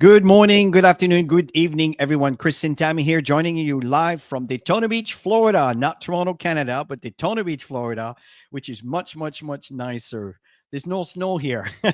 Good morning, good afternoon, good evening, everyone. Chris and Tammy here, joining you live from Daytona Beach, Florida. Not Toronto, Canada, but Daytona Beach, Florida, which is much, much, much nicer. There's no snow here. We've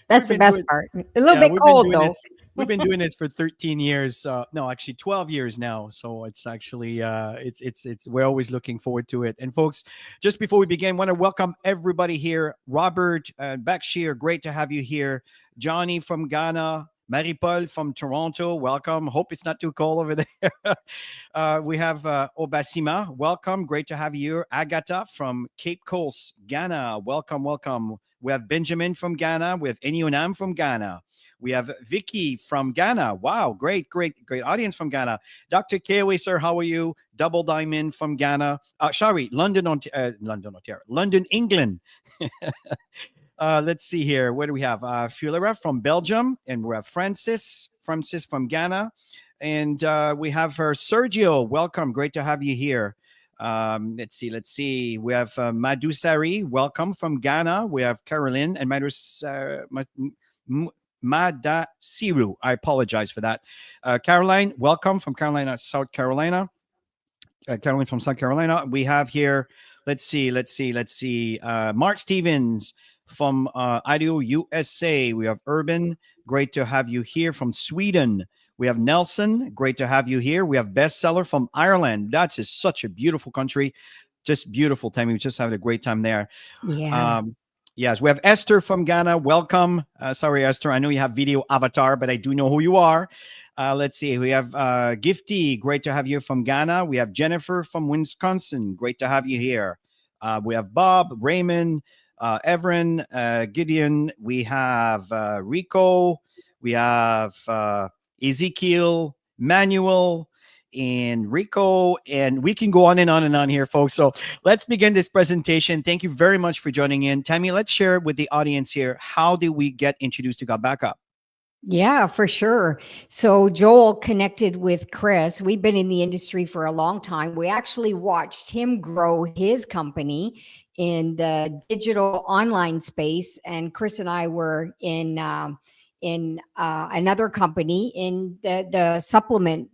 That's the been best doing, part. A little yeah, bit we've been cold doing though. this. We've been doing this for 13 years. No, actually 12 years now. So it's actually it's we're always looking forward to it. And folks, just before we begin, want to welcome everybody here. Robert Bakshir, great to have you here. Johnny from Ghana. Marie-Paul from Toronto, welcome. Hope it's not too cold over there. We have Obasima, welcome. Great to have you here. Agatha from Cape Coast, Ghana, welcome, welcome. We have Benjamin from Ghana. We have Enionam from Ghana. We have Vicky from Ghana. Wow, great, great, great audience from Ghana. Dr. Kewe, sir, how are you? Double Diamond from Ghana. Sorry, London, Ontario. London, England. Let's see here. Where do we have? Fulera from Belgium, and we have Francis from Ghana, and we have her Sergio. Welcome, great to have you here. Let's see. We have Madusari. Welcome from Ghana. We have Caroline and Madasiru. I apologize for that. Caroline, welcome from Carolina, South Carolina. Caroline from South Carolina. We have here. Let's see. Mark Stevens from Idaho, USA. We have Urban. Great to have you here from Sweden. We have Nelson. Great to have you here. We have Bestseller from Ireland. That's just such a beautiful country. Just beautiful, Tammy. We just having a great time there. Yeah. Yes, we have Esther from Ghana. Welcome. Sorry, Esther. I know you have video avatar, but I do know who you are. Let's see. We have Gifty. Great to have you from Ghana. We have Jennifer from Wisconsin. Great to have you here. We have Bob, Raymond, Everin, Gideon. We have Rico. We have Ezekiel, Manuel, and Rico, and we can go on and on and on here, folks. So let's begin this presentation. Thank you very much for joining in. Tammy, let's share with the audience here, how did we get introduced to GotBackup? Yeah, for sure. So Joel connected with Chris. We've been in the industry for a long time. We actually watched him grow his company in the digital online space, and Chris and I were in another company in the supplement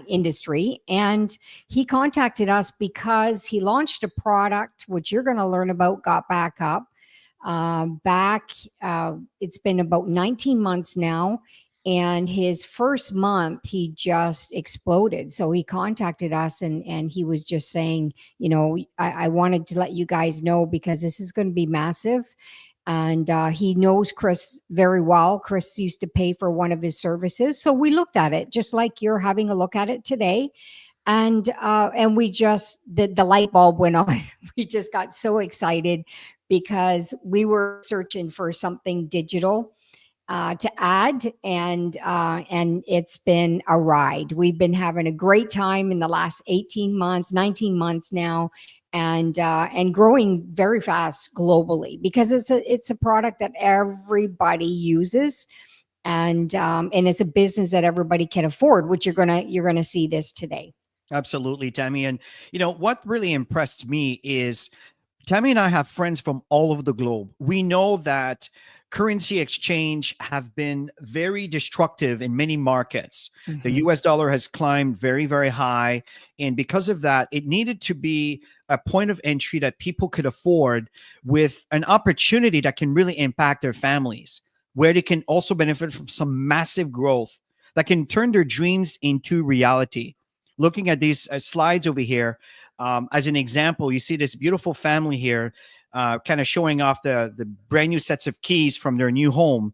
industry, and he contacted us because he launched a product which you're going to learn about. Got Backup. It's been about 19 months now, and his first month he just exploded. So he contacted us, and he was just saying, I wanted to let you guys know because this is going to be massive. And he knows Chris very well. Chris used to pay for one of his services, so we looked at it just like you're having a look at it today. And we just the light bulb went on. We just got so excited because we were searching for something digital to add, and it's been a ride. We've been having a great time in the last 18 months, 19 months now, and growing very fast globally because it's a product that everybody uses, and it's a business that everybody can afford, which you're gonna see this today. Absolutely, Tammy. And what really impressed me is Tammy and I have friends from all over the globe. We know that currency exchange have been very destructive in many markets. The US dollar has climbed very, very high. And because of that, it needed to be a point of entry that people could afford with an opportunity that can really impact their families, where they can also benefit from some massive growth that can turn their dreams into reality. Looking at these slides over here, as an example, you see this beautiful family here, kind of showing off the brand new sets of keys from their new home.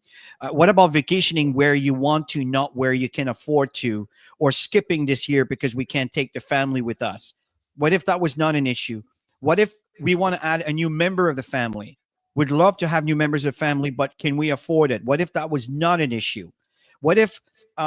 What about vacationing where you want to, not where you can afford to, or skipping this year because we can't take the family with us? What if that was not an issue? What if we want to add a new member of the family? We'd love to have new members of the family, but can we afford it? What if that was not an issue? What if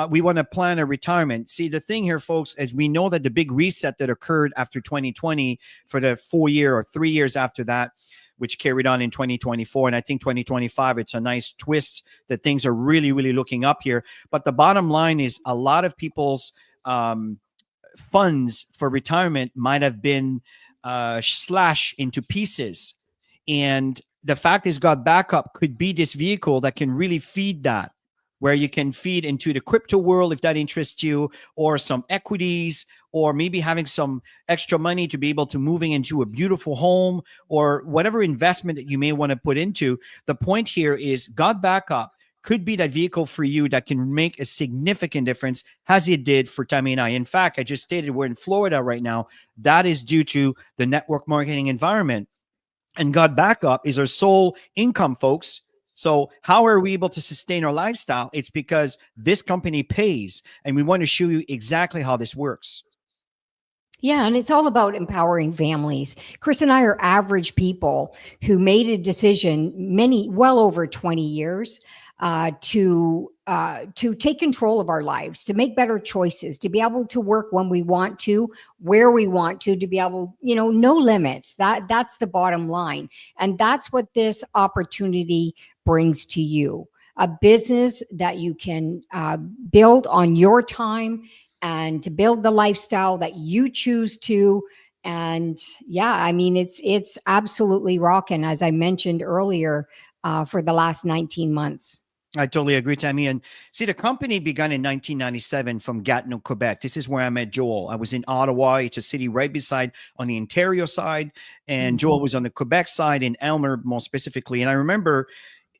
we want to plan a retirement? See, the thing here, folks, is we know that the big reset that occurred after 2020 for the 4 year or 3 years after that, which carried on in 2024. And I think 2025, it's a nice twist that things are really, really looking up here. But the bottom line is a lot of people's funds for retirement might have been slashed into pieces. And the fact is GotBackup could be this vehicle that can really feed that. where you can feed into the crypto world if that interests you, or some equities, or maybe having some extra money to be able to moving into a beautiful home, or whatever investment that you may want to put into. The point here is GotBackup could be that vehicle for you that can make a significant difference, as it did for Tammy and I. In fact, I just stated we're in Florida right now. That is due to the network marketing environment. And GotBackup is our sole income, folks. So how are we able to sustain our lifestyle? It's because this company pays, and we want to show you exactly how this works. Yeah, and it's all about empowering families. Chris and I are average people who made a decision well over 20 years to take control of our lives, to make better choices, to be able to work when we want to, where we want to be able, no limits. That's the bottom line. And that's what this opportunity brings to you. A business that you can build on your time and to build the lifestyle that you choose to. And yeah, I mean, it's absolutely rocking, as I mentioned earlier, for the last 19 months. I totally agree, Tammy. And see, the company began in 1997 from Gatineau, Quebec. This is where I met Joel. I was in Ottawa. It's a city right beside on the Ontario side. And Joel was on the Quebec side in Elmer, more specifically. And I remember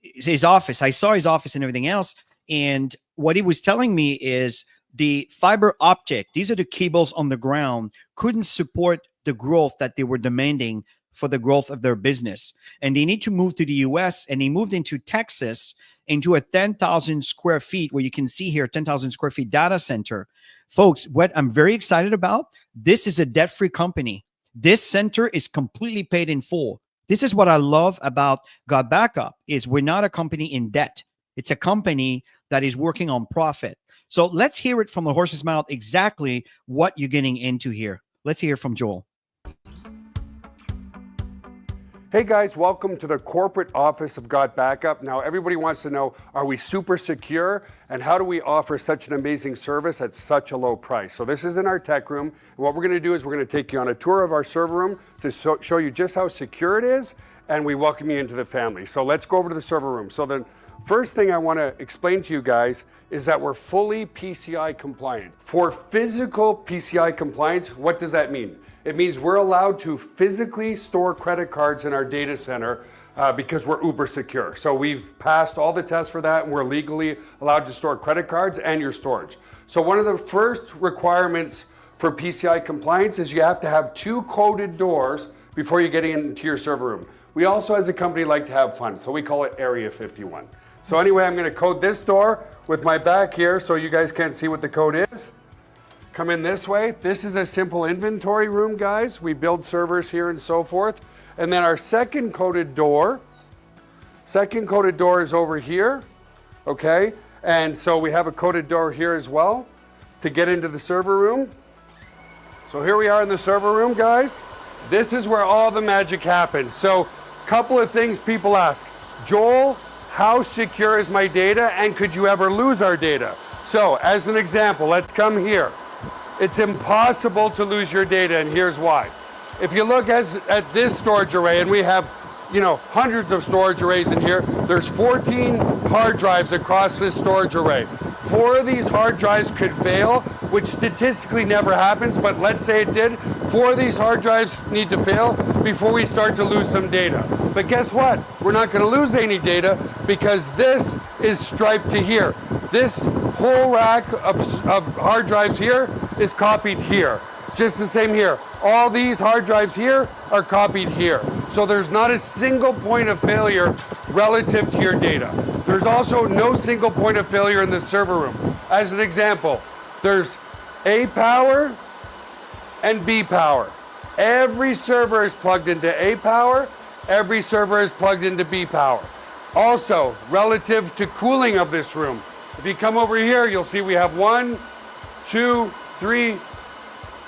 his office. I saw his office and everything else. And what he was telling me is the fiber optic, these are the cables on the ground, couldn't support the growth that they were demanding for the growth of their business. And they need to move to the US, and they moved into Texas into a 10,000 square feet, where you can see here, 10,000 square feet data center. Folks, what I'm very excited about, this is a debt-free company. This center is completely paid in full. This is what I love about GotBackup, is we're not a company in debt. It's a company that is working on profit. So let's hear it from the horse's mouth exactly what you're getting into here. Let's hear from Joel. Hey guys, welcome to the corporate office of GotBackup. Now everybody wants to know, are we super secure? And how do we offer such an amazing service at such a low price? So this is in our tech room. And what we're gonna do is we're gonna take you on a tour of our server room to show you just how secure it is, and we welcome you into the family. So let's go over to the server room. So the first thing I wanna explain to you guys is that we're fully PCI compliant. For physical PCI compliance, what does that mean? It means we're allowed to physically store credit cards in our data center because we're uber secure. So we've passed all the tests for that, and we're legally allowed to store credit cards and your storage. So one of the first requirements for PCI compliance is you have to have 2 coded doors before you get into your server room. We also, as a company, like to have fun, so we call it Area 51. So anyway, I'm gonna code this door with my back here so you guys can't see what the code is. Come in this way. This is a simple inventory room, guys. We build servers here and so forth. And then our second coded door is over here, okay? And so we have a coded door here as well to get into the server room. So here we are in the server room, guys. This is where all the magic happens. So couple of things people ask. Joel, how secure is my data, and could you ever lose our data? So as an example, let's come here. It's impossible to lose your data, and here's why. If you look at this storage array, and we have hundreds of storage arrays in here, there's 14 hard drives across this storage array. 4 of these hard drives could fail, which statistically never happens, but let's say it did. 4 of these hard drives need to fail before we start to lose some data. But guess what? We're not going to lose any data because this is striped to here. This whole rack of hard drives here is copied here. Just the same here. All these hard drives here are copied here. So there's not a single point of failure relative to your data. There's also no single point of failure in the server room. As an example, there's A power and B power. Every server is plugged into A power. Every server is plugged into B power. Also, relative to cooling of this room, if you come over here, you'll see we have 1, 2, 3,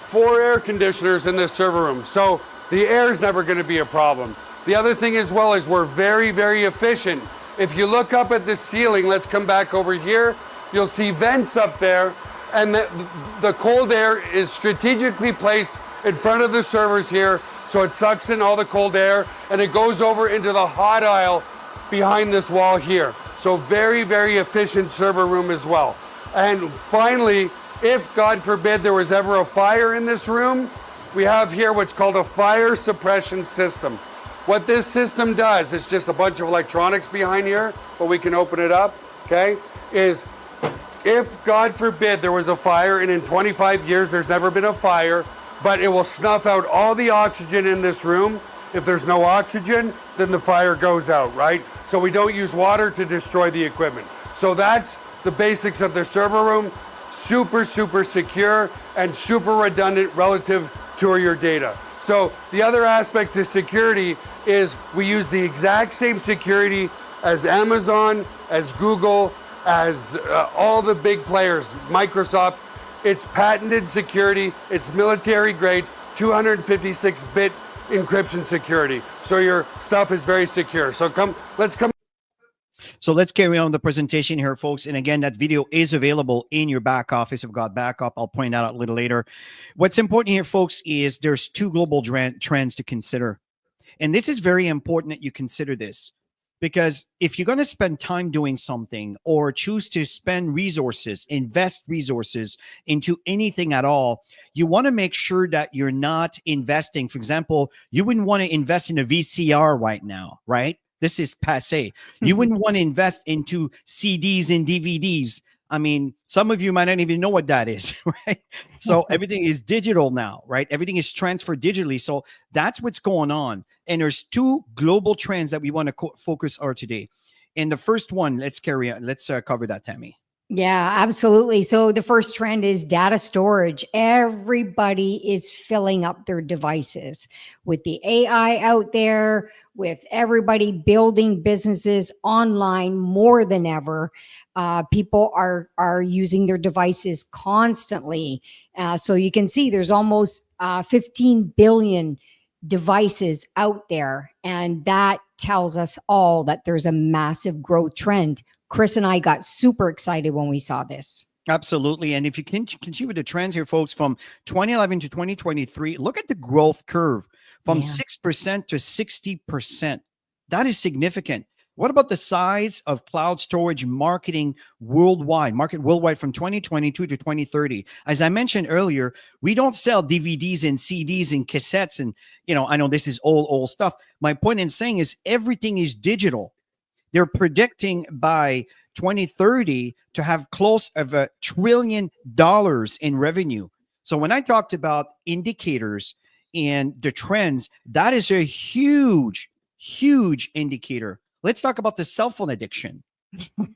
4 air conditioners in this server room. So the air is never going to be a problem. The other thing as well is we're very, very efficient. If you look up at the ceiling, let's come back over here, you'll see vents up there, and the cold air is strategically placed in front of the servers here, so it sucks in all the cold air, and it goes over into the hot aisle behind this wall here. So very, very efficient server room as well. And finally, if God forbid there was ever a fire in this room, we have here what's called a fire suppression system. What this system does, it's just a bunch of electronics behind here, but we can open it up, okay, is if God forbid there was a fire, and in 25 years there's never been a fire, but it will snuff out all the oxygen in this room. If there's no oxygen, then the fire goes out, right? So we don't use water to destroy the equipment. So that's the basics of the server room. Super, super secure and super redundant relative to your data. So the other aspect to security is we use the exact same security as Amazon, as Google, as all the big players, Microsoft. It's patented security, it's military grade, 256-bit encryption security. So your stuff is very secure. So let's carry on the presentation here, folks. And again, that video is available in your back office of GotBackup. I'll point that out a little later. What's important here, folks, is there's two global trends to consider. And this is very important that you consider this, because if you're going to spend time doing something or choose to spend resources, invest resources into anything at all, you want to make sure that you're not investing. For example, you wouldn't want to invest in a VCR right now, right? This is passé. You wouldn't want to invest into CDs and DVDs. I mean, some of you might not even know what that is, right? So everything is digital now, right? Everything is transferred digitally. So that's what's going on. And there's two global trends that we want to focus on today. And the first one, let's cover that, Tammy. Yeah, absolutely. So the first trend is data storage. Everybody is filling up their devices with the AI out there, with everybody building businesses online more than ever. People are using their devices constantly. So you can see there's almost 15 billion devices out there. And that tells us all that there's a massive growth trend. Chris and I got super excited when we saw this. Absolutely. And if you can see with the trends here, folks, from 2011 to 2023, look at the growth curve from 6% to 60%. That is significant. What about the size of cloud storage market worldwide from 2022 to 2030? As I mentioned earlier, we don't sell DVDs and CDs and cassettes. And, I know this is old stuff. My point in saying is everything is digital. They're predicting by 2030 to have close of $1 trillion in revenue. So when I talked about indicators and the trends, that is a huge, huge indicator. Let's talk about the cell phone addiction.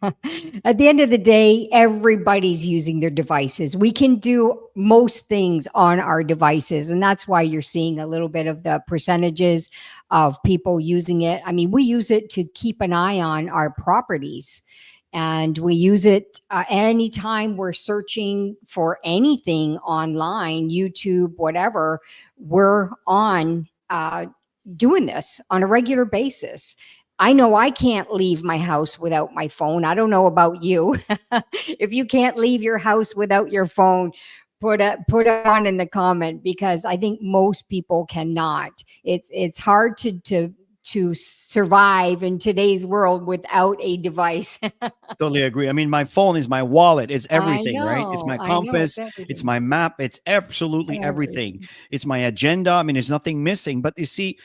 At the end of the day, everybody's using their devices. We can do most things on our devices, and that's why you're seeing a little bit of the percentages of people using it. I mean, we use it to keep an eye on our properties, and we use it anytime we're searching for anything online, YouTube, whatever. We're on doing this on a regular basis. I know I can't leave my house without my phone. I don't know about you. If you can't leave your house without your phone, put it on in the comment, because I think most people cannot. It's hard to survive in today's world without a device. Totally agree. I mean, my phone is my wallet. It's everything, right? It's my compass. It's my map. It's absolutely everything. It's my agenda. I mean, there's nothing missing. But you see,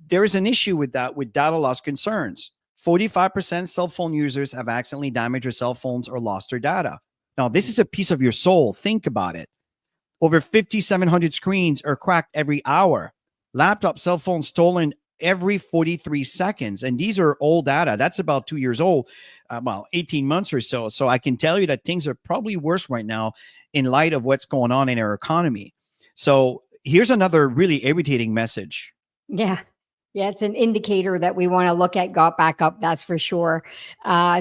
there is an issue with that, with data loss concerns. 45% cell phone users have accidentally damaged their cell phones or lost their data. Now, this is a piece of your soul. Think about it. Over 5,700 screens are cracked every hour. Laptop, cell phones stolen every 43 seconds. And these are old data. That's about 2 years old, 18 months or so. So I can tell you that things are probably worse right now in light of what's going on in our economy. So here's another really irritating message. Yeah, it's an indicator that we want to look at GotBackup, that's for sure.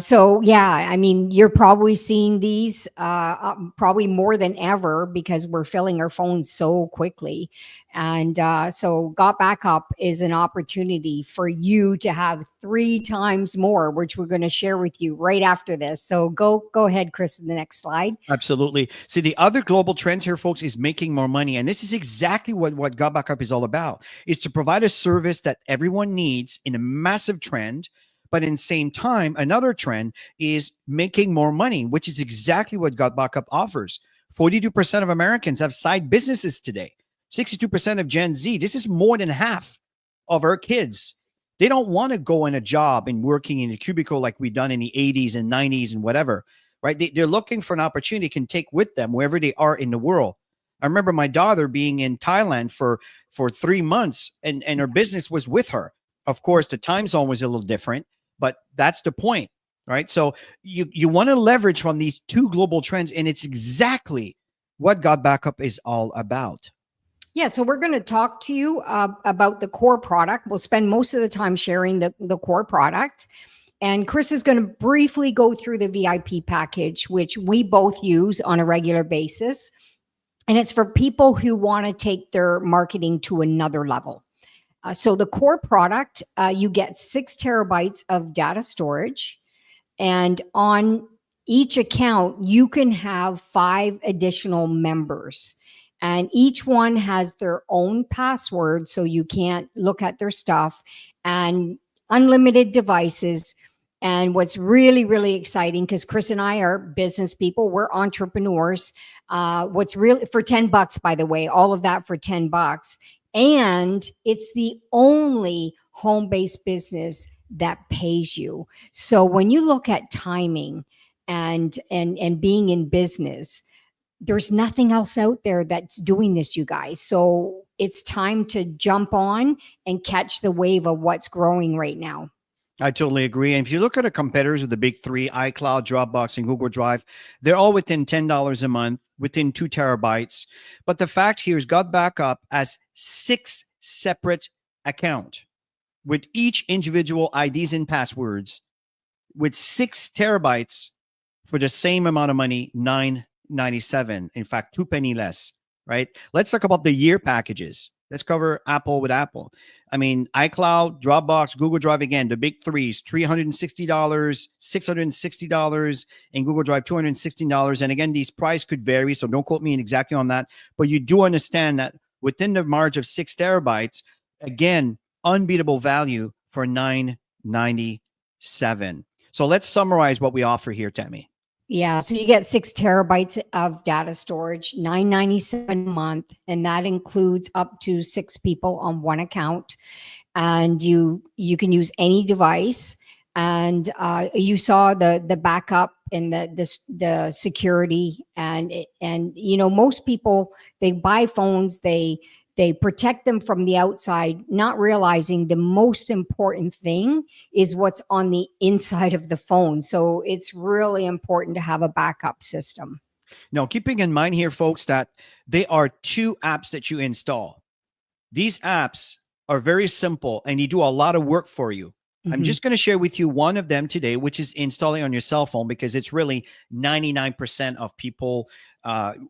So yeah, I mean, you're probably seeing these probably more than ever because we're filling our phones so quickly. And so GotBackup is an opportunity for you to have 3 times more, which we're going to share with you right after this. So go ahead, Chris, in the next slide. Absolutely. See, the other global trends here, folks, is making more money. And this is exactly what GotBackup is all about, is to provide a service that everyone needs in a massive trend, But in the same time, another trend is making more money, which is exactly what GotBackup offers. 42% of Americans have side businesses today. 62% of Gen Z, this is more than half of our kids. They don't want to go in a job and working in a cubicle like we've done in the 80s and 90s and whatever, right? They're looking for an opportunity they can take with them wherever they are in the world. I remember my daughter being in Thailand for 3 months and her business was with her. Of course, the time zone was a little different, but that's the point, right? So you want to leverage from these two global trends, and it's exactly what GotBackup is all about. Yeah, so we're going to talk to you about the core product. We'll spend most of the time sharing the core product. And Chris is going to briefly go through the VIP package, which we both use on a regular basis. And it's for people who want to take their marketing to another level. So the core product, you get 6 terabytes of data storage. And on each account, you can have 5 additional members. And each one has their own password, so you can't look at their stuff, and unlimited devices. And what's really, really exciting, because Chris and I are business people, we're entrepreneurs. What's really for $10, by the way, all of that for $10. And it's the only home-based business that pays you. So when you look at timing and being in business, there's nothing else out there that's doing this, you guys. So it's time to jump on and catch the wave of what's growing right now. I totally agree. And if you look at the competitors of the big three, iCloud, Dropbox, and Google Drive, they're all within $10 a month, within 2 terabytes. But the fact here is GotBackup has 6 separate accounts with each individual IDs and passwords with 6 terabytes for the same amount of money, $9.97. In fact, 2 pennies less, right? Let's talk about the year packages. Let's cover Apple with Apple. I mean, iCloud, Dropbox, Google Drive, again, the big threes, $360, $660, and Google Drive, $216. And again, these prices could vary, so don't quote me exactly on that. But you do understand that within the margin of 6 terabytes, again, unbeatable value for $9.97. So let's summarize what we offer here, Tammy. Yeah, so you get 6 terabytes of data storage, $9.97 a month, and that includes up to 6 people on one account. And you can use any device. And you saw the backup and the security, and you know, most people, they buy phones, they protect them from the outside, not realizing the most important thing is what's on the inside of the phone. So it's really important to have a backup system. Now, keeping in mind here, folks, that there are 2 apps that you install. These apps are very simple and they do a lot of work for you. Mm-hmm. I'm just going to share with you one of them today, which is installing on your cell phone, because it's really 99% of people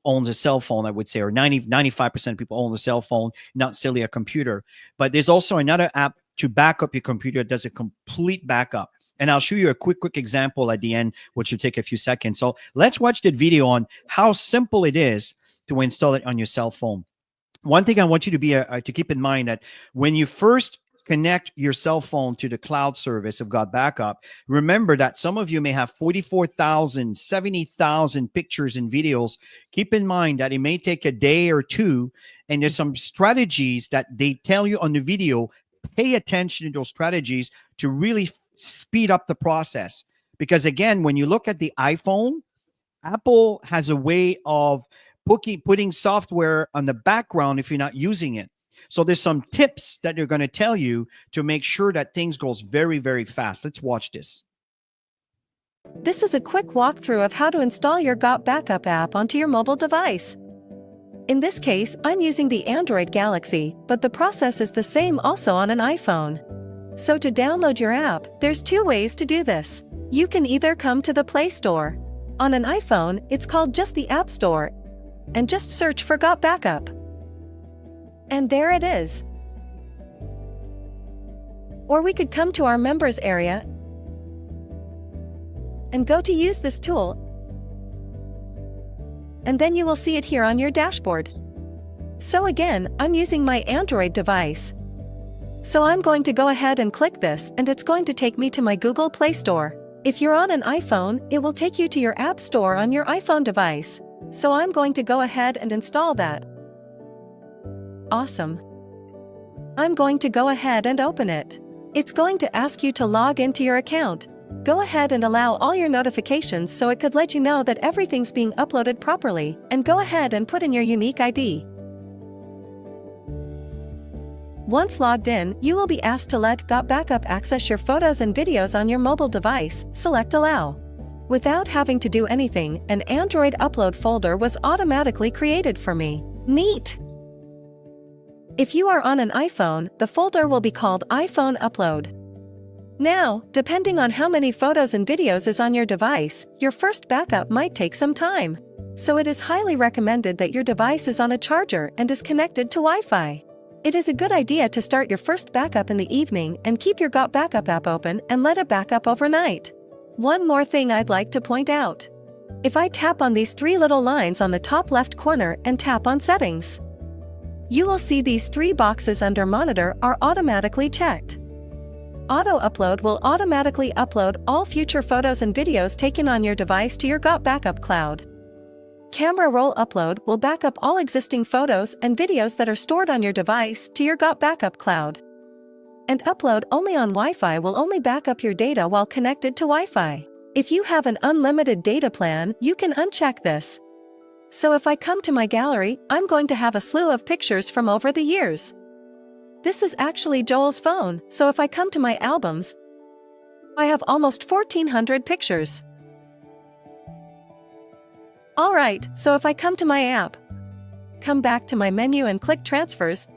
owns a cell phone, I would say, or 95% of people own a cell phone, not necessarily a computer. But there's also another app to back up your computer that does a complete backup. And I'll show you a quick example at the end, which will take a few seconds. So let's watch that video on how simple it is to install it on your cell phone. One thing I want you to be to keep in mind that when you first connect your cell phone to the cloud service of GotBackup, remember that some of you may have 44,000, 70,000 pictures and videos. Keep in mind that it may take a day or 2, and there's some strategies that they tell you on the video. Pay attention to those strategies to really speed up the process. Because again, when you look at the iPhone, Apple has a way of putting software on the background if you're not using it. So there's some tips that they're going to tell you to make sure that things goes very, very fast. Let's watch this. This is a quick walkthrough of how to install your GotBackup app onto your mobile device. In this case, I'm using the Android Galaxy, but the process is the same also on an iPhone. So to download your app, there's 2 ways to do this. You can either come to the Play Store. On an iPhone, it's called just the App Store, and just search for GotBackup. And there it is. Or we could come to our members area and go to use this tool. And then you will see it here on your dashboard. So again, I'm using my Android device. So I'm going to go ahead and click this, and it's going to take me to my Google Play Store. If you're on an iPhone, it will take you to your App Store on your iPhone device. So I'm going to go ahead and install that. Awesome. I'm going to go ahead and open it. It's going to ask you to log into your account. Go ahead and allow all your notifications so it could let you know that everything's being uploaded properly, and go ahead and put in your unique ID. Once logged in, you will be asked to let GotBackup access your photos and videos on your mobile device. Select Allow. Without having to do anything, an Android upload folder was automatically created for me. Neat! If you are on an iPhone, the folder will be called iPhone Upload. Now, depending on how many photos and videos is on your device, your first backup might take some time. So it is highly recommended that your device is on a charger and is connected to Wi-Fi. It is a good idea to start your first backup in the evening and keep your GotBackup app open and let it back up overnight. One more thing I'd like to point out. If I tap on these three little lines on the top left corner and tap on Settings, you will see these three boxes under Monitor are automatically checked. Auto Upload will automatically upload all future photos and videos taken on your device to your GotBackup cloud. Camera Roll Upload will back up all existing photos and videos that are stored on your device to your GotBackup cloud. And Upload Only on Wi-Fi will only back up your data while connected to Wi-Fi. If you have an unlimited data plan, you can uncheck this. So if I come to my gallery, I'm going to have a slew of pictures from over the years. This is actually Joel's phone, so if I come to my albums, I have almost 1,400 pictures. Alright, so if I come to my app, come back to my menu and click Transfers,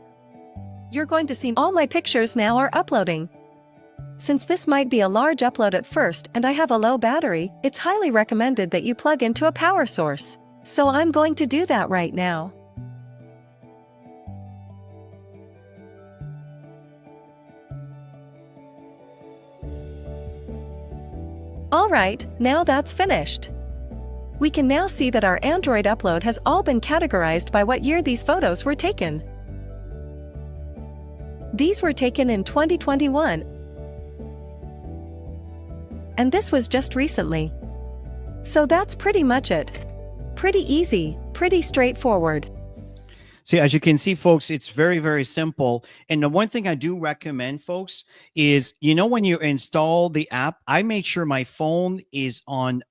you're going to see all my pictures now are uploading. Since this might be a large upload at first and I have a low battery, it's highly recommended that you plug into a power source. So I'm going to do that right now. Alright, now that's finished. We can now see that our Android upload has all been categorized by what year these photos were taken. These were taken in 2021. And this was just recently. So that's pretty much it. Pretty easy, pretty straightforward. So as you can see, folks, it's very, very simple. And the one thing I do recommend, folks, is, when you install the app, I make sure my phone is on,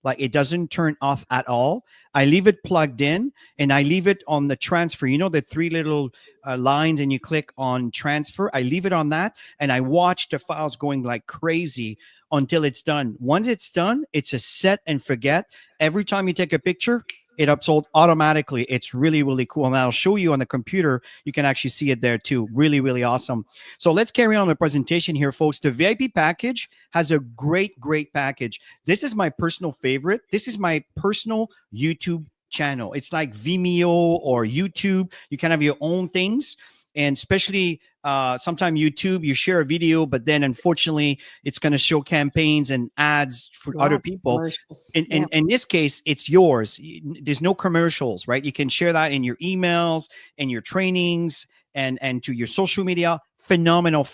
like it doesn't turn off at all. I leave it plugged in and I leave it on the transfer. The three little lines and you click on transfer. I leave it on that and I watch the files going like crazy until it's done. Once it's done, it's a set and forget. Every time you take a picture, it uploads automatically. It's really, really cool. And I'll show you on the computer. You can actually see it there too. Really, really awesome. So let's carry on the presentation here, folks. The VIP package has a great, great package. This is my personal favorite. This is my personal YouTube channel. It's like Vimeo or YouTube. You can have your own things. And especially sometimes YouTube, you share a video, but then unfortunately, it's going to show campaigns and ads for other people. In this case, it's yours. There's no commercials, right? You can share that in your emails and your trainings and to your social media. Phenomenal.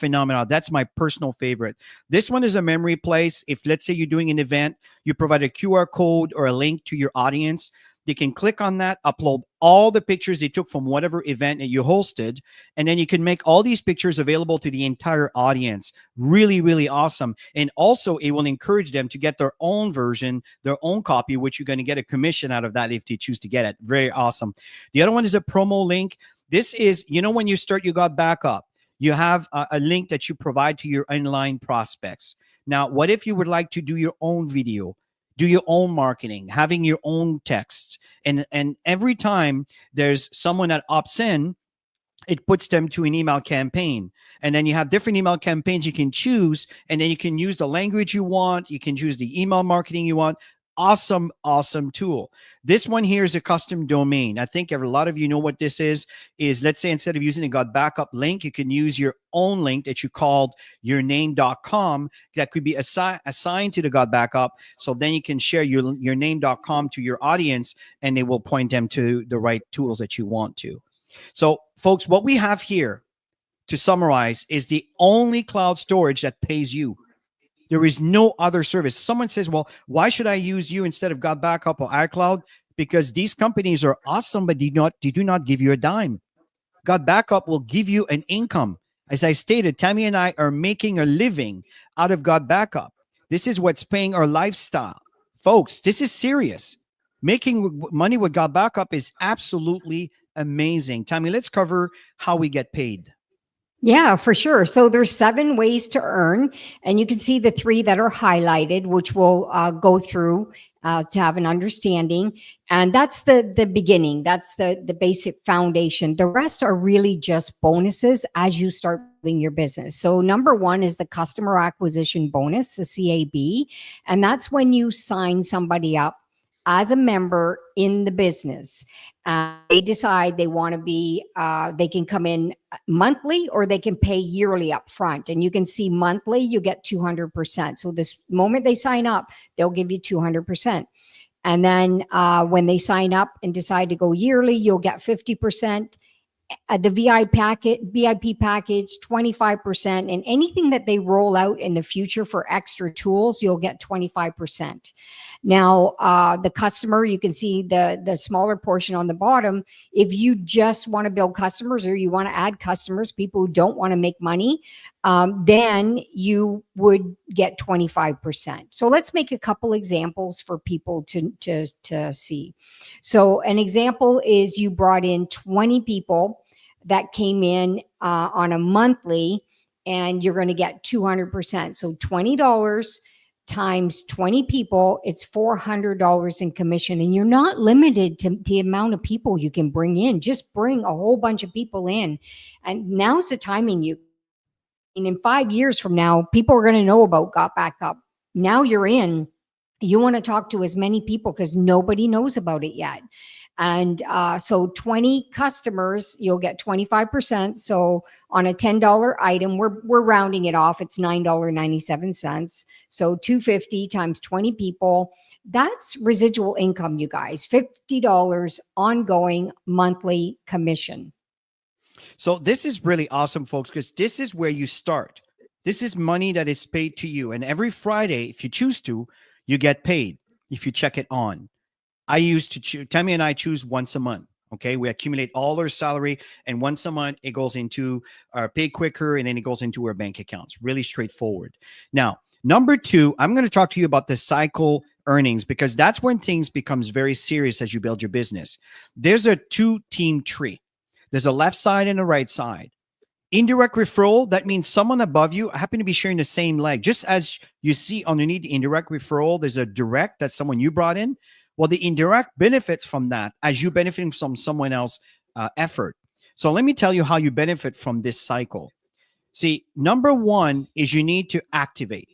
That's my personal favorite. This one is a memory place. If let's say you're doing an event, you provide a QR code or a link to your audience. They can click on that, upload all the pictures they took from whatever event that you hosted, and then you can make all these pictures available to the entire audience. Really, really awesome. And also, it will encourage them to get their own version, their own copy, which you're going to get a commission out of that if they choose to get it. Very awesome. The other one is a promo link. This is, when you start your GotBackup, you have a link that you provide to your online prospects. Now, what if you would like to do your own video? Do your own marketing, having your own texts. And every time there's someone that opts in, it puts them to an email campaign. And then you have different email campaigns you can choose. And then you can use the language you want. You can choose the email marketing you want. Awesome tool. This one here is a custom domain. I think a lot of you know what this is let's say instead of using a GotBackup link, you can use your own link that you called yourname.com that could be assigned to the GotBackup. So then you can share yourname.com to your audience and it will point them to the right tools that you want to. So folks, what we have here to summarize, is the only cloud storage that pays you. There is no other service. Someone says, well, why should I use you instead of GotBackup or iCloud? Because these companies are awesome, but they do not give you a dime. GotBackup will give you an income. As I stated, Tammy and I are making a living out of GotBackup. This is what's paying our lifestyle. Folks, this is serious. Making money with GotBackup is absolutely amazing. Tammy, let's cover how we get paid. Yeah, for sure. So there's 7 ways to earn, and you can see the 3 that are highlighted, which we'll go through to have an understanding. And that's the beginning. That's the basic foundation. The rest are really just bonuses as you start building your business. So number 1 is the customer acquisition bonus, the CAB, and that's when you sign somebody up as a member in the business. They decide they want to be, they can come in monthly or they can pay yearly up front. And you can see monthly, you get 200%. So this moment they sign up, they'll give you 200%. And then when they sign up and decide to go yearly, you'll get 50%. The VIP package, 25%, and anything that they roll out in the future for extra tools, you'll get 25%. Now, the customer, you can see the smaller portion on the bottom. If you just want to build customers or you want to add customers, people who don't want to make money, then you would get 25%. So let's make a couple examples for people to see. So an example is you brought in 20 people that came in on a monthly, and you're going to get 200%. So $20 times 20 people, it's $400 in commission. And you're not limited to the amount of people you can bring in. Just bring a whole bunch of people in. And now's the timing. And in 5 years from now, people are going to know about GotBackup. Now you're in. You want to talk to as many people because nobody knows about it yet. And so 20 customers, you'll get 25%. So on a $10 item, we're rounding it off. It's $9.97. So $250 times 20 people. That's residual income, you guys. $50 ongoing monthly commission. So this is really awesome, folks, because this is where you start. This is money that is paid to you. And every Friday, if you choose to, you get paid if you check it on. I used to choose, Tammy and I choose once a month. Okay. We accumulate all our salary, and once a month it goes into our pay quicker, and then it goes into our bank accounts. Really straightforward. Now, number 2, I'm going to talk to you about the cycle earnings, because that's when things becomes very serious as you build your business. There's a 2-team tree. There's a left side and a right side. Indirect referral, that means someone above you happen to be sharing the same leg. Just as you see underneath the indirect referral, there's a direct, that's someone you brought in. Well, the indirect benefits from that as you benefiting from someone else's effort. So let me tell you how you benefit from this cycle. See, number 1 is you need to activate.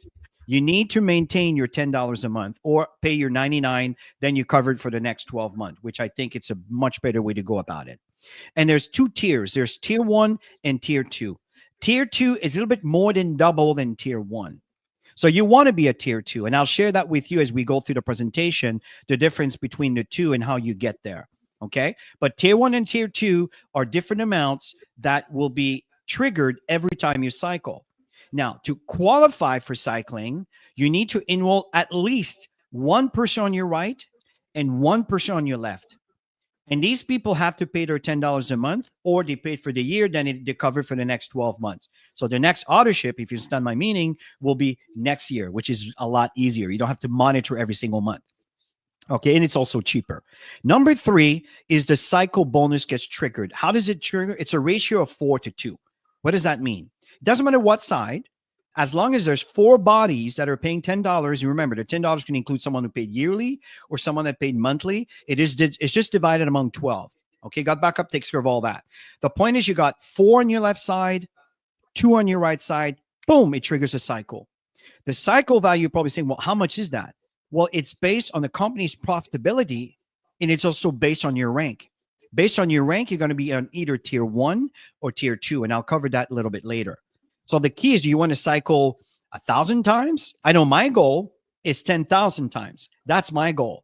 You need to maintain your $10 a month or pay your $99, then you're covered for the next 12 months, which I think it's a much better way to go about it. And there's 2 tiers. There's tier 1 and tier 2. Tier 2 is a little bit more than double than tier 1. So you want to be a tier 2, and I'll share that with you as we go through the presentation, the difference between the 2 and how you get there. Okay. But tier 1 and tier 2 are different amounts that will be triggered every time you cycle. Now, to qualify for cycling, you need to enroll at least 1 person on your right and 1 person on your left. And these people have to pay their $10 a month, or they paid for the year, then they're covered for the next 12 months. So the next auto ship, if you understand my meaning, will be next year, which is a lot easier. You don't have to monitor every single month. Okay, and it's also cheaper. Number 3 is the cycle bonus gets triggered. How does it trigger? It's a ratio of 4 to 2. What does that mean? It doesn't matter what side. As long as there's 4 bodies that are paying $10, you remember the $10 can include someone who paid yearly or someone that paid monthly. It's just divided among 12. Okay, GotBackup takes care of all that. The point is you got 4 on your left side, 2 on your right side. Boom, it triggers a cycle. The cycle value, you're probably saying, well, how much is that? Well, it's based on the company's profitability, and it's also based on your rank. Based on your rank, you're going to be on either tier 1 or tier 2, and I'll cover that a little bit later. So the key is, do you want to cycle 1,000 times? I know my goal is 10,000 times. That's my goal.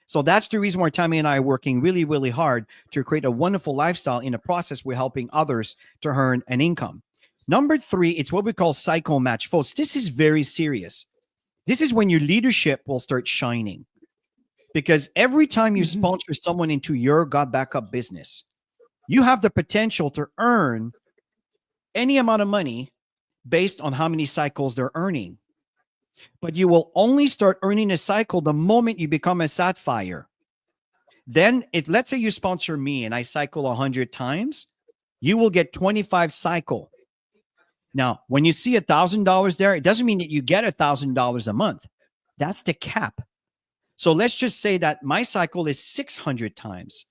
So that's the reason why Tammy and I are working really, really hard to create a wonderful lifestyle. In the process, we're helping others to earn an income. Number 3, it's what we call cycle match. Folks, this is very serious. This is when your leadership will start shining. Because every time you sponsor someone into your GotBackup business, you have the potential to earn any amount of money based on how many cycles they're earning. But you will only start earning a cycle the moment you become a Sapphire. Then, if let's say you sponsor me and I cycle 100 times, you will get 25 cycle. Now, when you see $1,000 there, it doesn't mean that you get $1,000 a month. That's the cap. So let's just say that my cycle is 600 times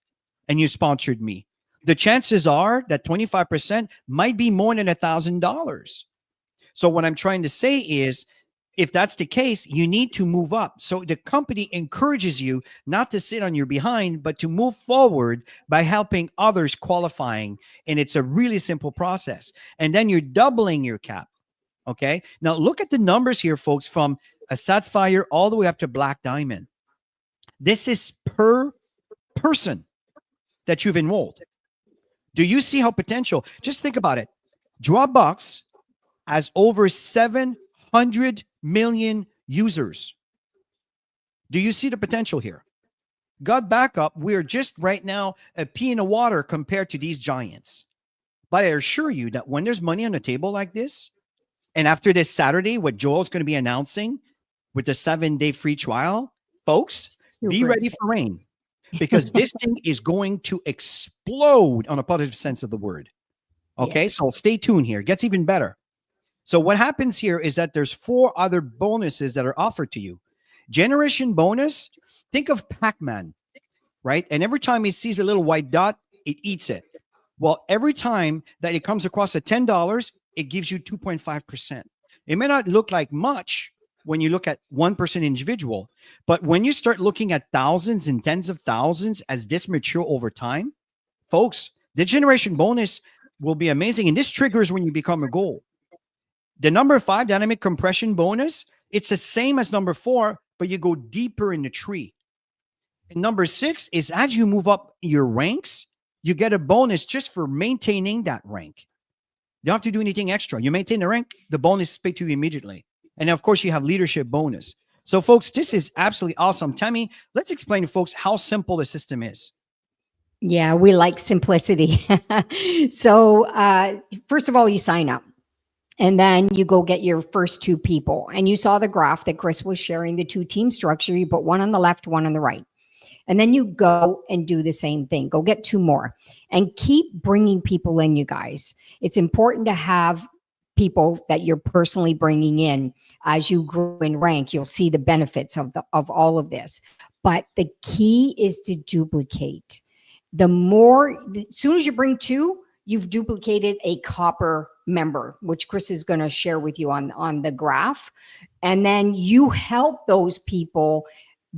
and you sponsored me. The chances are that 25% might be more than $1,000. So what I'm trying to say is, if that's the case, you need to move up. So the company encourages you not to sit on your behind, but to move forward by helping others qualifying. And it's a really simple process. And then you're doubling your cap. Okay. Now look at the numbers here, folks, from a Sapphire all the way up to Black Diamond. This is per person that you've enrolled. Do you see how potential? Just think about it. Dropbox has over 700 million users. Do you see the potential here? GotBackup, we're just right now a pea in the water compared to these giants. But I assure you that when there's money on the table like this, and after this Saturday, what Joel's going to be announcing with the 7-day free trial, folks, be ready for rain, because this thing is going to explode on a positive sense of the word. Okay, yes. So stay tuned here. It gets even better. So what happens here is that there's 4 other bonuses that are offered to you. Generation bonus, think of Pac-Man, right? And every time he sees a little white dot, it eats it. Well, every time that it comes across at $10, it gives you 2.5%. It may not look like much when you look at 1% individual, but when you start looking at thousands and tens of thousands as this mature over time, folks, the generation bonus will be amazing. And this triggers when you become a goal. The number 5 dynamic compression bonus, it's the same as number 4, but you go deeper in the tree. And number 6 is as you move up your ranks, you get a bonus just for maintaining that rank. You don't have to do anything extra. You maintain the rank, the bonus is paid to you immediately. And of course, you have leadership bonus. So folks, this is absolutely awesome. Tammy, let's explain to folks how simple the system is. Yeah, we like simplicity. So first of all, you sign up. And then you go get your first 2 people. And you saw the graph that Chris was sharing, the 2 team structure. You put one on the left, one on the right. And then you go and do the same thing. Go get 2 more. And keep bringing people in, you guys. It's important to have people that you're personally bringing in. As you grow in rank, you'll see the benefits of all of this. But the key is to duplicate. As soon as you bring 2, you've duplicated a copper member, which Chris is going to share with you on the graph. And then you help those people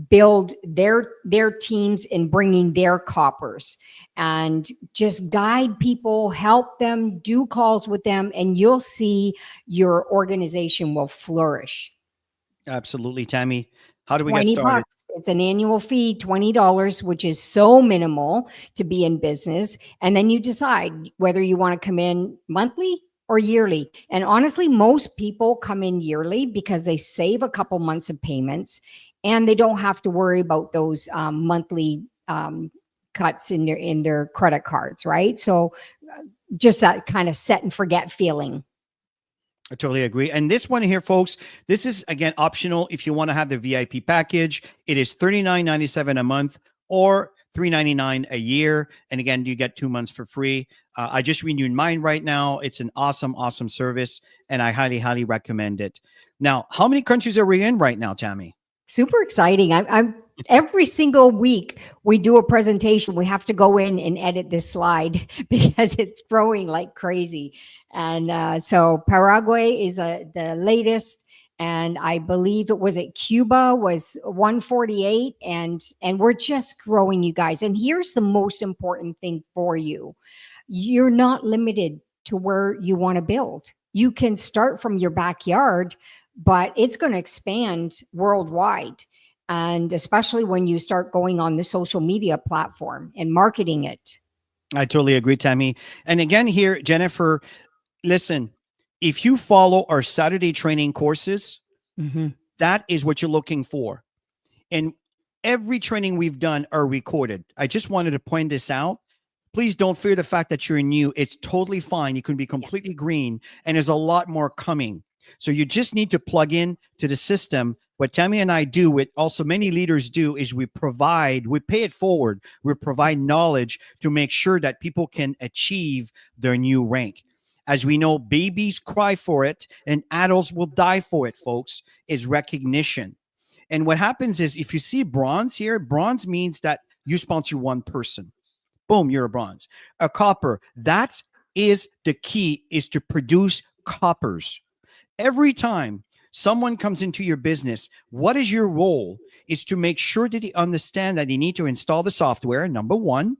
build their teams in bringing their coppers, and just guide people, help them, do calls with them, and you'll see your organization will flourish. Absolutely, Tammy. How do we get started? $20. It's an annual fee, $20, which is so minimal to be in business. And then you decide whether you want to come in monthly or yearly. And honestly, most people come in yearly because they save a couple months of payments and they don't have to worry about those monthly cuts in their credit cards, right? So just that kind of set and forget feeling. I totally agree. And this one here, folks, this is, again, optional. If you want to have the VIP package, it is $39.97 a month or $3.99 a year. And again, you get 2 months for free. I just renewed mine right now. It's an awesome, awesome service, and I highly, highly recommend it. Now, how many countries are we in right now, Tammy? Super exciting. I'm every single week we do a presentation. We have to go in and edit this slide because it's growing like crazy. And so Paraguay is the latest. And I believe it was at Cuba was 148. And we're just growing, you guys. And here's the most important thing for you. You're not limited to where you want to build. You can start from your backyard, but it's going to expand worldwide. And especially when you start going on the social media platform and marketing it. I totally agree, Tammy. And again here, Jennifer, listen, If you follow our Saturday training courses, Mhm. that is what you're looking for. And every training we've done are recorded. I just wanted to point this out. Please don't fear the fact that you're new. It's totally fine. You can be completely green, and there's a lot more coming. So you just need to plug in to the system. What Tammy and I do, what also many leaders do, is we pay it forward. We provide knowledge to make sure that people can achieve their new rank. As we know, babies cry for it and adults will die for it, folks, is recognition. And what happens is if you see bronze here, bronze means that you sponsor one person. Boom, you're a bronze. A copper, that is the key, is to produce coppers. Every time someone comes into your business, what is your role? Is to make sure that they understand that they need to install the software, number one.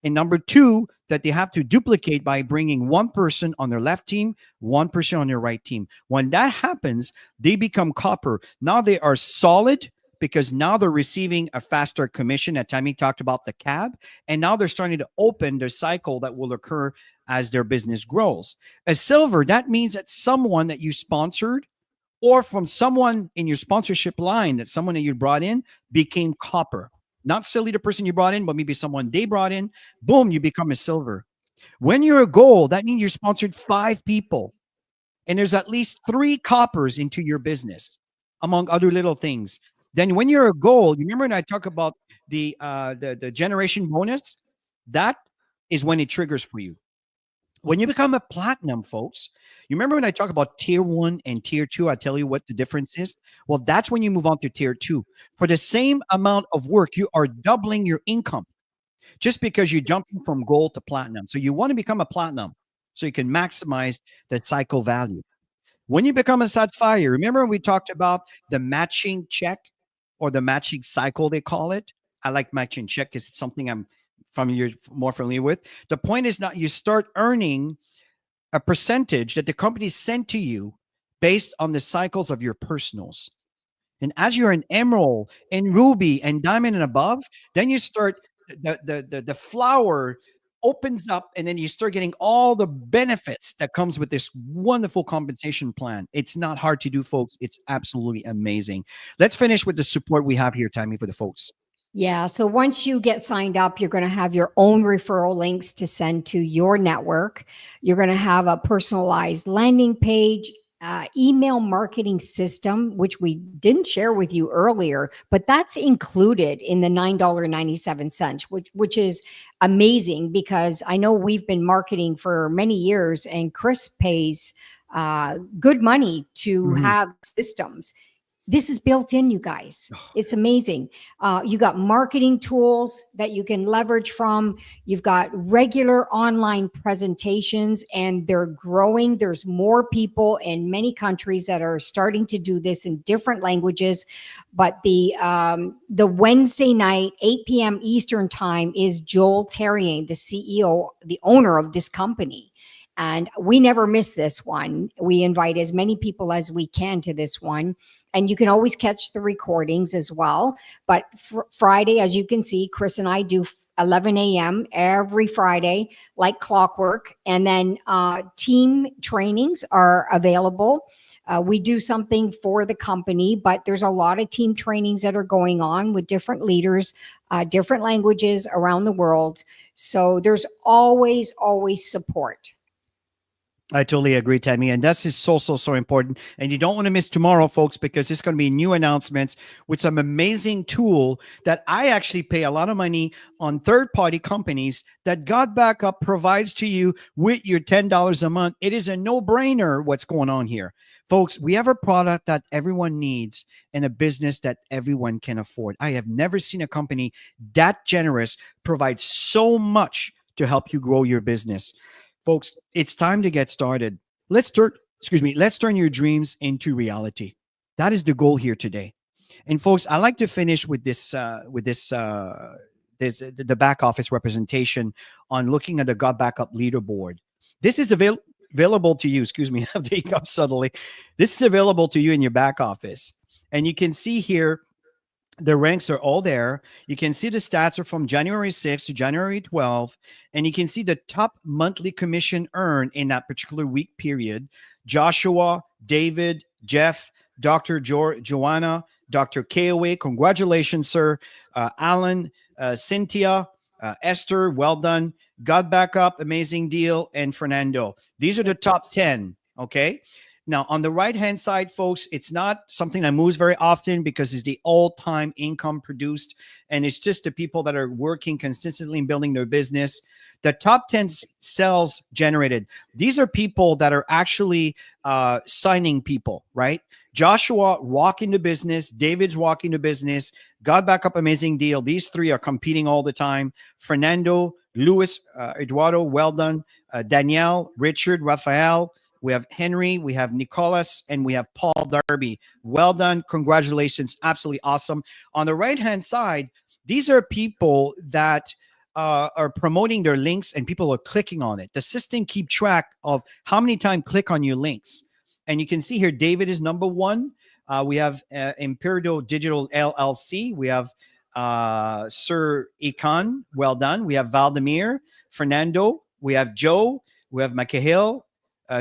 And number two, that they have to duplicate by bringing one person on their left team, one person on their right team. When that happens, they become copper. Now they are solid because now they're receiving a faster commission. At Tammy talked about the cab, and now they're starting to open their cycle that will occur as their business grows. A silver, that means that someone that you sponsored or from someone in your sponsorship line, that someone that you brought in became copper. Not silly the person you brought in, but maybe someone they brought in. Boom, you become a silver. When you're a gold, that means you sponsored 5 people. And there's at least 3 coppers into your business, among other little things. Then when you're a gold, you remember when I talk about the generation bonus? That is when it triggers for you. When you become a platinum, folks, you remember when I talk about tier 1 and tier 2, I tell you what the difference is? Well, that's when you move on to tier 2. For the same amount of work, you are doubling your income just because you're jumping from gold to platinum. So you want to become a platinum so you can maximize that cycle value. When you become a sapphire, remember we talked about the matching check or the matching cycle, they call it? I like matching check because it's something I'm more familiar with. The point is not you start earning a percentage that the company sent to you based on the cycles of your personals. And as you're an emerald and ruby and diamond and above, then you start the flower opens up and then you start getting all the benefits that comes with this wonderful compensation plan. It's not hard to do, folks. It's absolutely amazing. Let's finish with the support we have here, Tammy, for the folks. Yeah. So once you get signed up, you're going to have your own referral links to send to your network. You're going to have a personalized landing page, email marketing system, which we didn't share with you earlier, but that's included in the $9.97, which is amazing because I know we've been marketing for many years and Chris pays good money to have systems. This is built in, you guys. It's amazing. You got marketing tools that you can leverage from. You've got regular online presentations, and they're growing. There's more people in many countries that are starting to do this in different languages. But the Wednesday night, 8 p.m. Eastern time, is Joel Terrien, the CEO, the owner of this company. And we never miss this one. We invite as many people as we can to this one. And you can always catch the recordings as well. But Friday, as you can see, Chris and I do 11 a.m. every Friday, like clockwork. And then team trainings are available. We do something for the company, but there's a lot of team trainings that are going on with different leaders, different languages around the world. So there's always support. I totally agree, Tammy. And that's just so important. And you don't want to miss tomorrow, folks, because there's going to be new announcements with some amazing tool that I actually pay a lot of money on third-party companies that GotBackup provides to you with your $10 a month. It is a no-brainer what's going on here. Folks, we have a product that everyone needs and a business that everyone can afford. I have never seen a company that generous provide so much to help you grow your business. Folks, it's time to get started. Let's turn your dreams into reality. That is the goal here today. And folks, I like to finish with the back office representation on looking at the GotBackup leaderboard. This is available to you. Excuse me, I have to hiccup subtly. This is available to you in your back office. And you can see here The ranks are all there. You can see the stats are from January 6th to January 12th, and you can see the top monthly commission earned in that particular week period. Joshua, David, Jeff, Dr. Joanna, Dr. KOA, congratulations, sir. Alan, Cynthia, Esther, well done. GotBackup, amazing deal, and Fernando. These are the top 10, okay? Now, on the right-hand side, folks, it's not something that moves very often because it's the all-time income produced, and it's just the people that are working consistently and building their business. The top 10 sales generated. These are people that are actually signing people, right? Joshua walking the business. David's walking the business. GotBackup, amazing deal. These three are competing all the time. Fernando, Luis, Eduardo, well done. Danielle, Richard, Rafael. We have Henry, we have Nicholas, and we have Paul Darby. Well done. Congratulations. Absolutely awesome. On the right-hand side, these are people that are promoting their links and people are clicking on it. The system keep track of how many times click on your links. And you can see here, David is number one. We have Imperial Digital LLC. We have Sir Ikan. Well done. We have Valdemir, Fernando. We have Joe. We have Mikhail.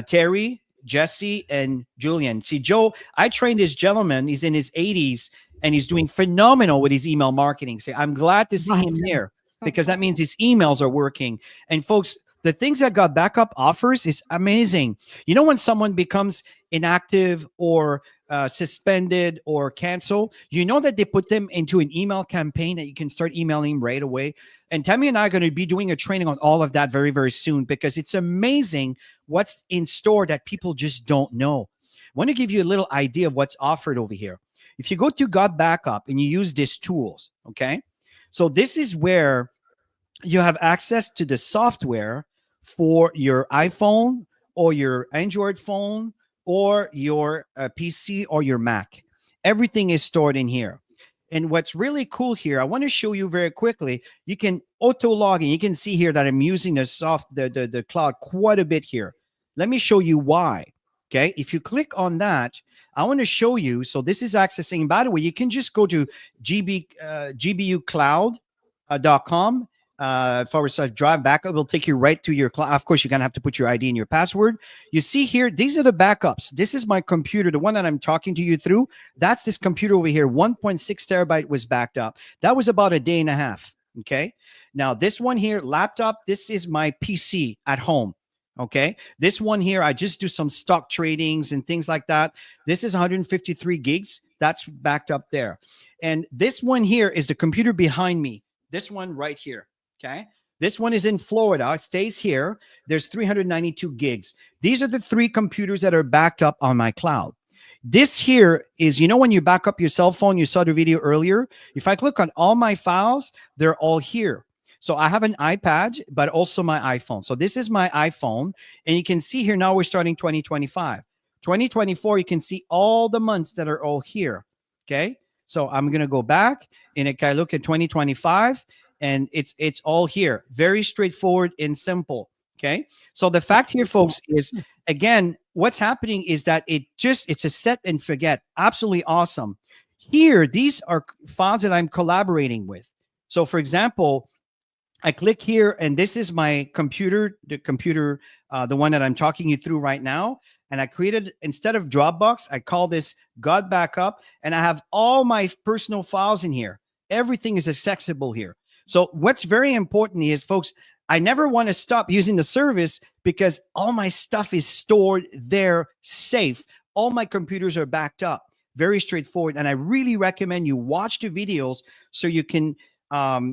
Terry, Jesse, and Julian. See, Joe, I trained this gentleman. He's in his 80s, and he's doing phenomenal with his email marketing. See, I'm glad to see him there because that means his emails are working. And folks, the things that GotBackup offers is amazing. You know, when someone becomes inactive or suspended or cancel, you know that they put them into an email campaign that you can start emailing right away. And Tammy and I are going to be doing a training on all of that very, very soon because it's amazing what's in store that people just don't know. I want to give you a little idea of what's offered over here. If you go to GotBackup and you use these tools, okay? So this is where you have access to the software for your iPhone or your Android phone or your PC or your Mac. Everything is stored in here. And what's really cool here, I want to show you very quickly. You can auto log in. You can see here that I'm using the cloud quite a bit here. Let me show you why. Okay, if you click on that, I want to show you. So this is accessing. By the way, you can just go to GBUcloud.com /drive backup. It will take you right to your cloud. Of course, you're gonna have to put your ID and your password. You see here, these are the backups. This is my computer, the one that I'm talking to you through. That's this computer over here. 1.6 terabyte was backed up. That was about a day and a half. Okay. Now this one here, laptop. This is my PC at home. Okay. This one here, I just do some stock tradings and things like that. This is 153 gigs. That's backed up there. And this one here is the computer behind me. This one right here. Okay. This one is in Florida. It stays here. There's 392 gigs. These are the three computers that are backed up on my cloud. This here is, you know, when you back up your cell phone, you saw the video earlier. If I click on all my files, they're all here. So I have an iPad, but also my iPhone. So this is my iPhone. And you can see here now we're starting 2025. 2024, you can see all the months that are all here. Okay. So I'm going to go back and if I look at 2025 and it's all here. Very straightforward and simple. Okay. So the fact here, folks, is again, what's happening is that it's a set and forget. Absolutely awesome. Here, these are files that I'm collaborating with. So for example, I click here and this is my computer, the one that I'm talking you through right now. And I created, instead of Dropbox, I call this GotBackup, and I have all my personal files in here. Everything is accessible here. So what's very important is, folks, I never want to stop using the service because all my stuff is stored there safe. All my computers are backed up. Very straightforward. And I really recommend you watch the videos so you can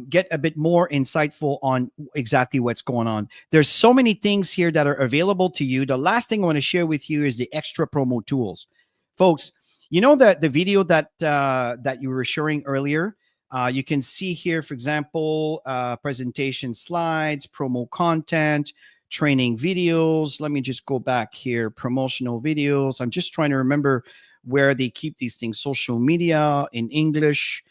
get a bit more insightful on exactly what's going on. There's so many things here that are available to you. The last thing I want to share with you is the extra promo tools. Folks, you know that the video that you were showing earlier, you can see here, for example, presentation slides, promo content, training videos. Let me just go back here, promotional videos. I'm just trying to remember where they keep these things, social media in English.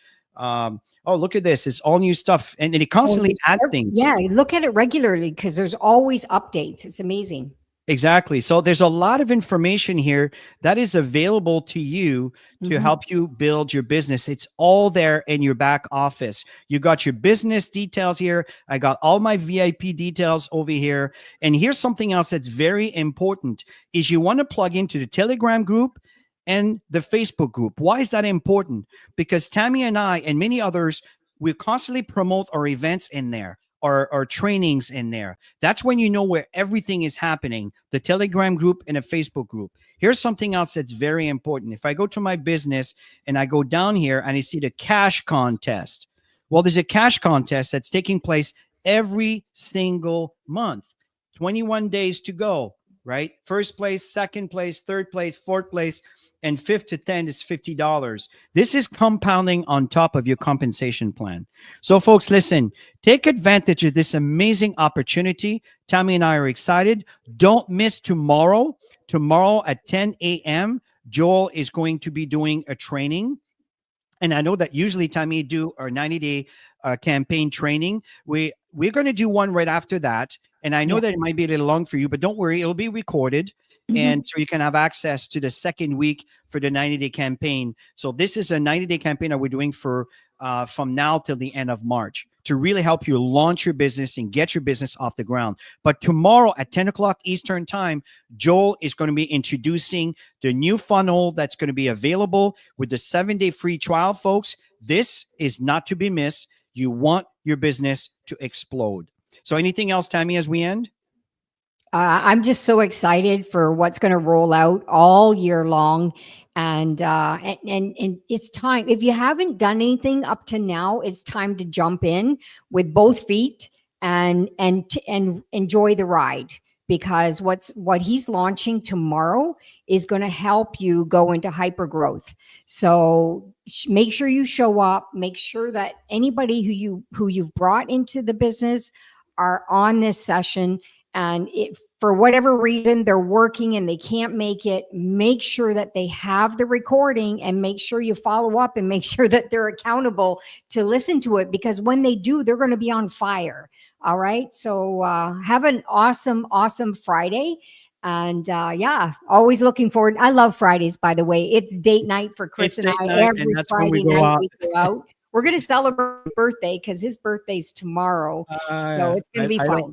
Oh, look at this. It's all new stuff. And it constantly adds things. Yeah, look at it regularly because there's always updates. It's amazing. Exactly. So there's a lot of information here that is available to you to Mhm. help you build your business. It's all there in your back office. You got your business details here. I got all my VIP details over here. And here's something else that's very important is you want to plug into the Telegram group and the Facebook group. Why is that important? Because Tammy and I and many others, we constantly promote our events in there, our trainings in there. That's when you know where everything is happening, the Telegram group and a Facebook group. Here's something else that's very important. If I go to my business and I go down here and I see the cash contest, well, there's a cash contest that's taking place every single month, 21 days to go, right? First place, second place, third place, fourth place, and fifth to 10 is $50. This is compounding on top of your compensation plan. So, folks, listen, take advantage of this amazing opportunity. Tammy and I are excited. Don't miss tomorrow. Tomorrow at 10 a.m., Joel is going to be doing a training. And I know that usually, Tammy, do our 90-day campaign training. We're going to do one right after that. And I know Yeah. that it might be a little long for you, but don't worry, it'll be recorded. Mhm. And so you can have access to the second week for the 90-day campaign. So this is a 90-day campaign that we're doing for from now till the end of March to really help you launch your business and get your business off the ground. But tomorrow at 10 o'clock Eastern time, Joel is going to be introducing the new funnel that's going to be available with the 7-day free trial, folks. This is not to be missed. You want your business to explode. So anything else, Tammy, as we end? I'm just so excited for what's going to roll out all year long, and it's time. If you haven't done anything up to now, it's time to jump in with both feet and enjoy the ride, because what he's launching tomorrow is going to help you go into hyper growth. So make sure you show up. Make sure that anybody who you've brought into the business are on this session. And if for whatever reason they're working and they can't make it, make sure that they have the recording, and make sure you follow up and make sure that they're accountable to listen to it, because when they do, they're going to be on fire. All right. So have an awesome Friday. And yeah, always looking forward. I love Fridays, by the way. It's date night for Chris It's and date I. night, Every and that's when we Friday go night out. we go out. We're going to celebrate his birthday because his birthday's tomorrow. So it's going to be fun.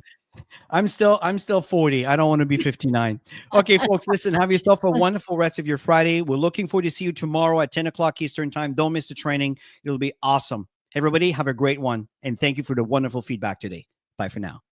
I'm still 40. I don't want to be 59. Okay, folks, listen, have yourself a wonderful rest of your Friday. We're looking forward to see you tomorrow at 10 o'clock Eastern time. Don't miss the training. It'll be awesome. Everybody have a great one. And thank you for the wonderful feedback today. Bye for now.